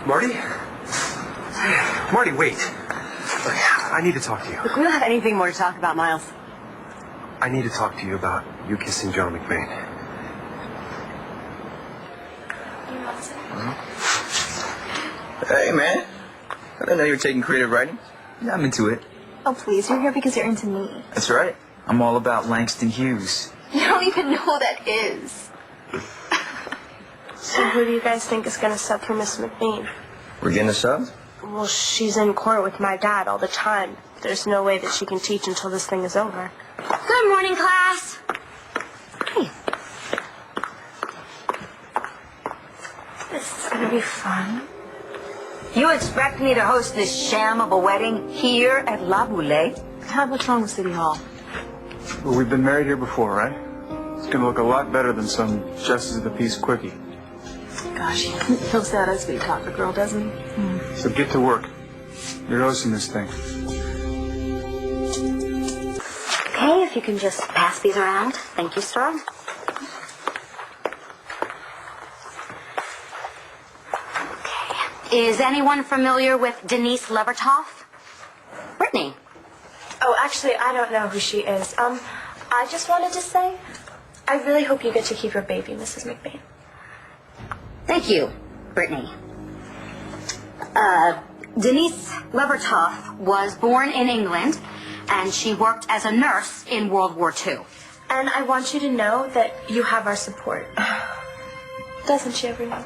Marty? Marty, wait. Look, I need to talk to you. Look, we don't have anything more to talk about, Miles. I need to talk to you about you kissing John McBain. Hey, man. I didn't know you were taking creative writing. Yeah, I'm into it. Oh, please. You're here because you're into me. That's right. I'm all about Langston Hughes. You don't even know who that is. So who do you guys think is going to sub for Mrs. McBain? We're getting a sub? Well, she's in court with my dad all the time. There's no way that she can teach until this thing is over. Good morning, class. Hey. This is going to be fun. You expect me to host this sham of a wedding here at La Boulette? Todd, what's wrong with City Hall? Well, we've been married here before, right? It's gonna look a lot better than some Justice of the Peace quickie. Gosh, he'll say that as we talk, the girl, doesn't he? So get to work. You're hosting this thing. Okay, if you can just pass these around. Thank you, sir. Okay. Is anyone familiar with Denise Levertov? Brittany. Oh, actually, I don't know who she is. I just wanted to say, I really hope you get to keep your baby, Mrs. McBain. Thank you, Brittany. Denise Levertov was born in England, and she worked as a nurse in World War II. And I want you to know that you have our support. Doesn't she, everyone?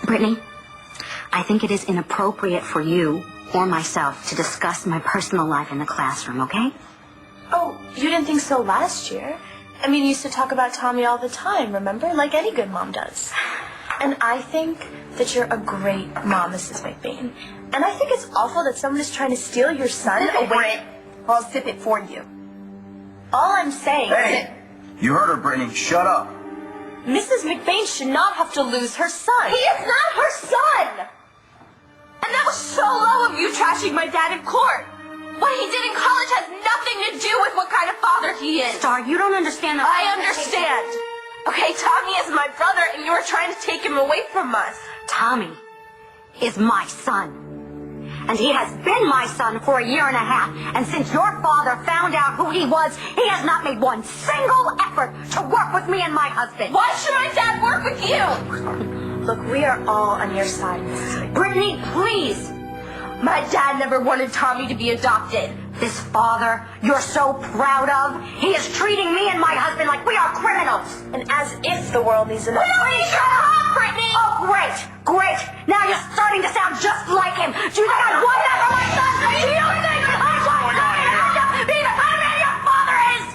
Brittany, I think it is inappropriate for you or myself to discuss my personal life in the classroom, okay? Oh, you didn't think so last year? I mean, you used to talk about Tommy all the time, remember? Like any good mom does. And I think that you're a great mom, Mrs. McBain. And I think it's awful that someone is trying to steal your son away. I'll sip it for you. All I'm saying is that You heard her, Brittany. Shut up. Mrs. McBain should not have to lose her son. He is not her son! And that was so low of you trashing my dad in court. What he did in college has nothing to do with what kind of father he is. Star, you don't understand. I understand. Okay, Tommy is my brother, and you were trying to take him away from us. Tommy is my son. And he has been my son for 1.5 years. And since your father found out who he was, he has not made one single effort to work with me and my husband. Why should my dad work with you? Look, we are all on your side, Mrs. McBain. Brittany, please. My dad never wanted Tommy to be adopted. This father you're so proud of, he is treating me and my husband like we are criminals. And as if the world needs enough. Please shut up, Brittany! Oh, great, great. Now you're starting to sound just like him. Do you think I'd want that for my son? Do you think I want to be the kind of man your father is?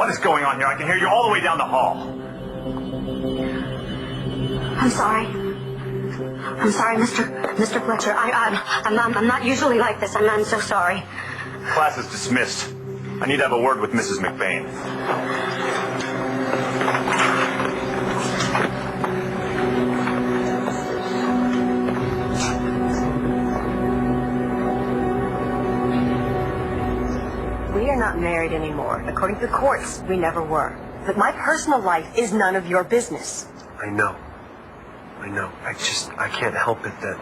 What is going on here? I can hear you all the way down the hall. I'm sorry. I'm sorry, Mr. Fletcher. I'm not usually like this. I'm so sorry. Class is dismissed. I need to have a word with Mrs. McBain. We are not married anymore. According to the courts, we never were. But my personal life is none of your business. I know. I can't help it that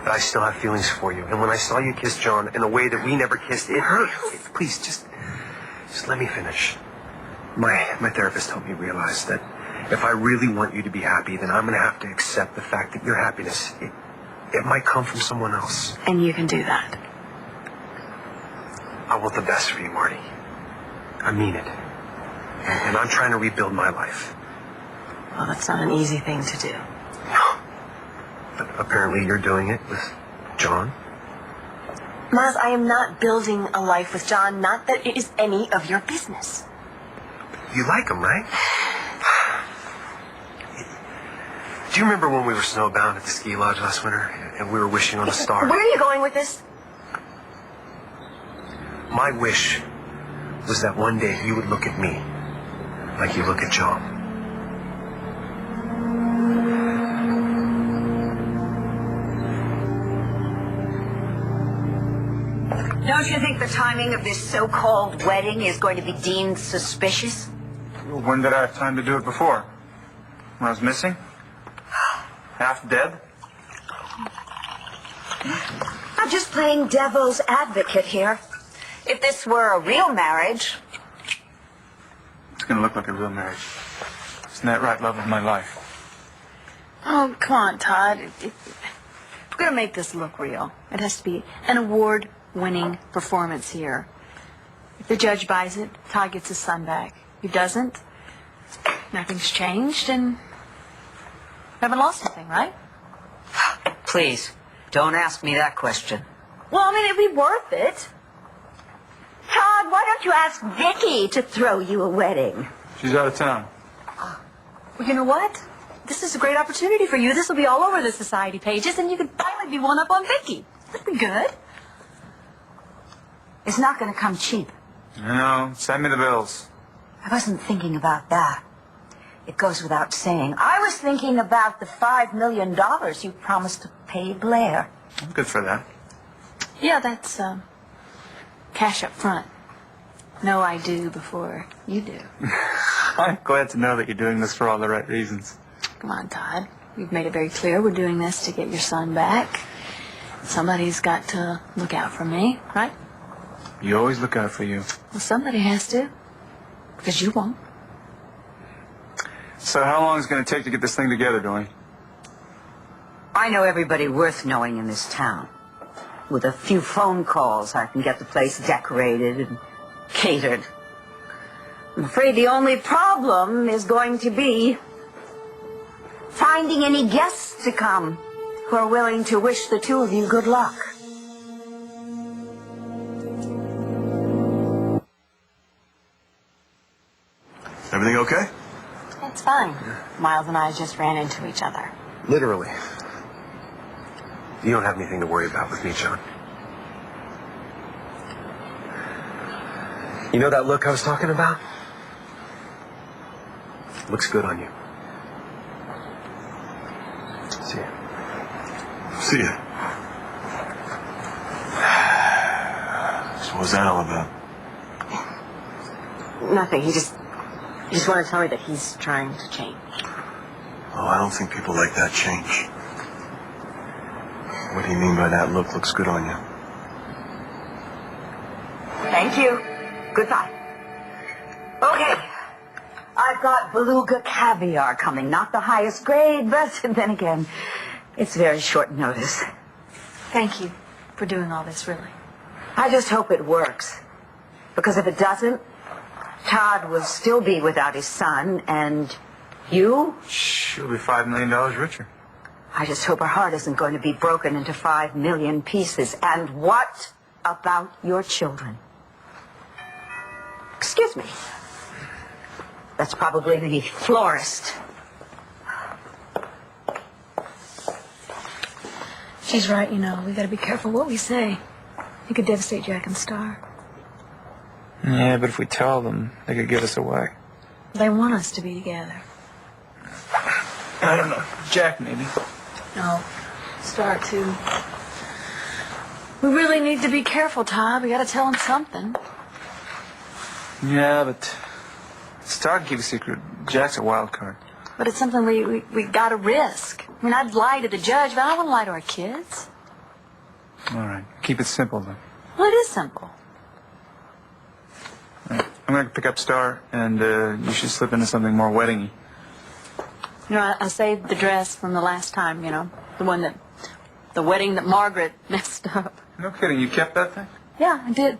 I still have feelings for you. And when I saw you kiss John in a way that we never kissed, it hurt. Please, just let me finish. My therapist helped me realize that if I really want you to be happy, then I'm going to have to accept the fact that your happiness, it might come from someone else. And you can do that. I want the best for you, Marty. I mean it. And I'm trying to rebuild my life. Well, that's not an easy thing to do. But apparently you're doing it with John. Miles, I am not building a life with John, not that it is any of your business. You like him, right? Do you remember when we were snowbound at the ski lodge last winter and we were wishing on a star? Where are you going with this? My wish was that one day you would look at me like you look at John. Don't you think the timing of this so-called wedding is going to be deemed suspicious? When did I have time to do it before? When I was missing? Half dead? I'm just playing devil's advocate here. If this were a real marriage... It's gonna look like a real marriage. Isn't that right, love of my life? Oh, come on, Todd. We're going to make this look real. It has to be an award-winning performance here. If the judge buys it, Todd gets his son back. If he doesn't, nothing's changed and we haven't lost anything, right? Please, don't ask me that question. Well, I mean, it'd be worth it. Todd, why don't you ask Vicky to throw you a wedding? She's out of town. Well, you know what? This is a great opportunity for you. This will be all over the society pages, and you can finally be one up on Vicky. That'd be good. It's not going to come cheap. No, send me the bills. I wasn't thinking about that. It goes without saying. I was thinking about the $5 million you promised to pay Blair. I'm good for that. Yeah, that's cash up front. No, I do before you do. I'm glad to know that you're doing this for all the right reasons. Come on, Todd. We've made it very clear we're doing this to get your son back. Somebody's got to look out for me, right? You always look out for you. Well, somebody has to. Because you won't. So how long is it going to take to get this thing together, Dwayne? I know everybody worth knowing in this town. With a few phone calls, I can get the place decorated and catered. I'm afraid the only problem is going to be finding any guests to come who are willing to wish the two of you good luck. Everything okay? It's fine. Miles and I just ran into each other. Literally. You don't have anything to worry about with me, John. You know that look I was talking about? Looks good on you. See ya. See ya. So what's that all about? Nothing. He just wanted to tell me that he's trying to change. Oh, I don't think people like that change. What do you mean by that look looks good on you? Thank you. Goodbye. Okay. I've got beluga caviar coming. Not the highest grade, but then again, it's very short notice. Thank you for doing all this, really. I just hope it works. Because if it doesn't, Todd will still be without his son, and you? She'll be $5 million richer. I just hope her heart isn't going to be broken into 5 million pieces. And what about your children? Excuse me. That's probably the florist. She's right, you know. We gotta be careful what we say. It could devastate Jack and Star. Yeah, but if we tell them, they could give us away. They want us to be together. I don't know. Jack, maybe. No. Star, too. We really need to be careful, Todd. We gotta tell him something. Yeah, but Star can keep a secret. Jack's a wild card. But it's something we gotta risk. I mean, I'd lie to the judge, but I don't want to lie to our kids. All right. Keep it simple, then. Well, it is simple. All right. I'm going to pick up Star, and you should slip into something more wedding-y. You know, I saved the dress from the last time, you know, the wedding that Margaret messed up. No kidding. You kept that thing? Yeah, I did.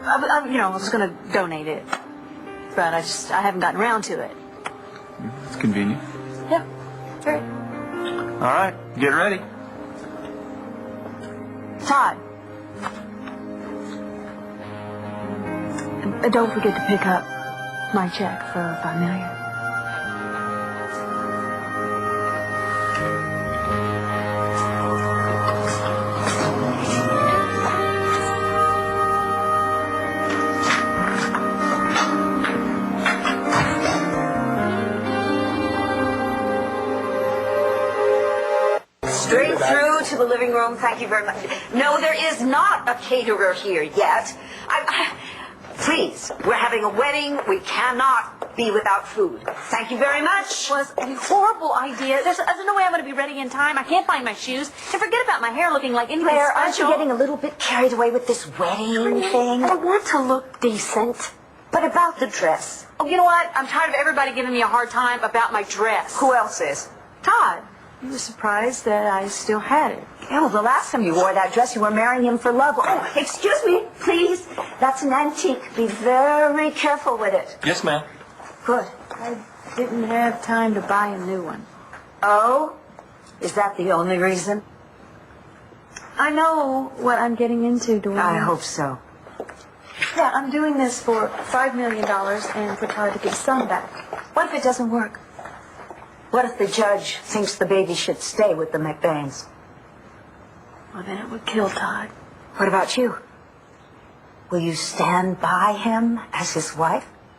I was going to donate it, but I haven't gotten around to it. It's convenient. Yeah, great. All right. Get ready. Todd. Don't forget to pick up my check for $5 million. Straight through to the living room. Thank you very much. No, there is not a caterer here yet. Please, we're having a wedding. We cannot be without food. Thank you very much. It was a horrible idea. There's no way I'm going to be ready in time. I can't find my shoes. And forget about my hair looking like anything Claire, special. aren't you getting a little bit carried away with this wedding thing? I want to look decent. But about the dress. Oh, you know what? I'm tired of everybody giving me a hard time about my dress. Who else is? Todd. He was surprised that I still had it. Yeah, well, the last time you wore that dress, you were marrying him for love. Oh, excuse me, please. That's an antique. Be very careful with it. Yes, ma'am. Good. I didn't have time to buy a new one. Oh? Is that the only reason? I know what I'm getting into, Dwayne. I hope so. Yeah, I'm doing this for $5 million and for Todd to get his son back. What if it doesn't work? What if the judge thinks the baby should stay with the McBains? Well, then it would kill Todd. What about you? Will you stand by him as his wife?